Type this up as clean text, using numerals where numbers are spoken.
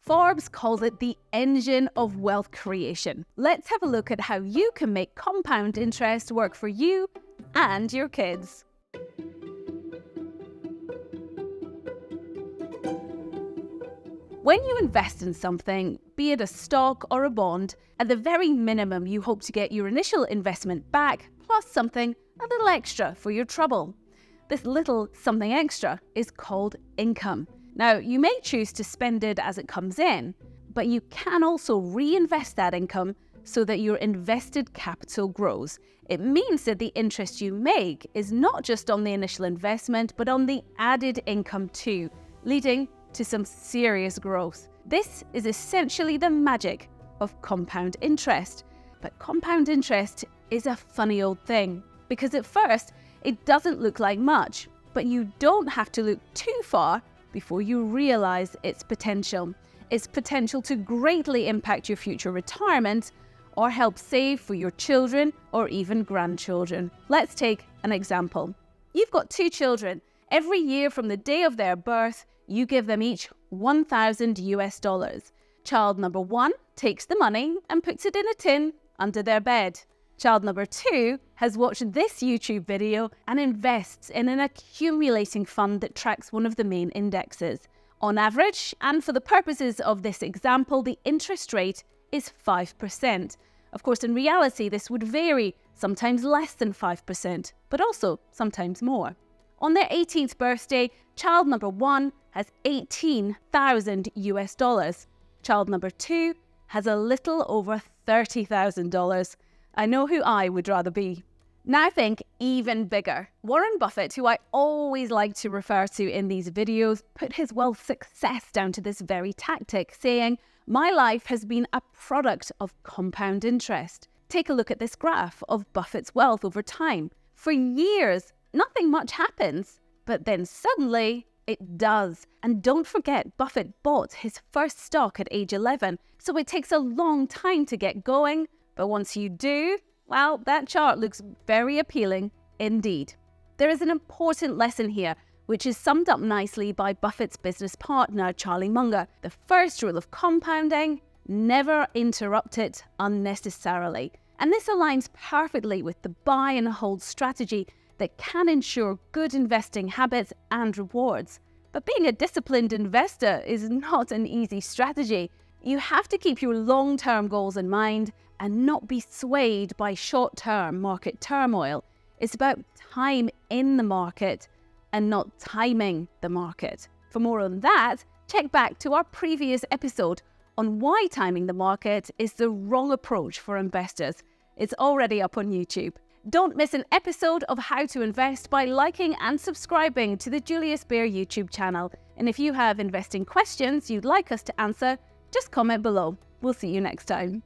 Forbes calls it the engine of wealth creation. Let's have a look at how you can make compound interest work for you and your kids. When you invest in something, be it a stock or a bond, at the very minimum you hope to get your initial investment back plus something a little extra for your trouble. This little something extra is called income. Now, you may choose to spend it as it comes in, but you can also reinvest that income so that your invested capital grows. It means that the interest you make is not just on the initial investment, but on the added income too, leading to some serious growth. This is essentially the magic of compound interest. But compound interest is a funny old thing, because at first it doesn't look like much, but you don't have to look too far before you realize its potential. Its potential to greatly impact your future retirement or help save for your children or even grandchildren. Let's take an example. You've got 2 children. Every year from the day of their birth, you give them each $1,000. Child number 1 takes the money and puts it in a tin under their bed. Child number 2 has watched this YouTube video and invests in an accumulating fund that tracks one of the main indexes. On average, and for the purposes of this example, the interest rate is 5%. Of course, in reality, this would vary, sometimes less than 5%, but also sometimes more. On their 18th birthday, child number 1 has $18,000. Child number 2 has a little over $30,000. I know who I would rather be. Now think even bigger. Warren Buffett, who I always like to refer to in these videos, put his wealth success down to this very tactic, saying, "My life has been a product of compound interest." Take a look at this graph of Buffett's wealth over time. For years, nothing much happens, but then suddenly it does. And don't forget, Buffett bought his first stock at age 11, so it takes a long time to get going. But once you do, well, that chart looks very appealing indeed. There is an important lesson here, which is summed up nicely by Buffett's business partner, Charlie Munger. The first rule of compounding: never interrupt it unnecessarily. And this aligns perfectly with the buy and hold strategy that can ensure good investing habits and rewards. But being a disciplined investor is not an easy strategy. You have to keep your long-term goals in mind and not be swayed by short-term market turmoil. It's about time in the market and not timing the market. For more on that, check back to our previous episode on why timing the market is the wrong approach for investors. It's already up on YouTube. Don't miss an episode of How to Invest by liking and subscribing to the Julius Bär YouTube channel. And if you have investing questions you'd like us to answer, just comment below. We'll see you next time.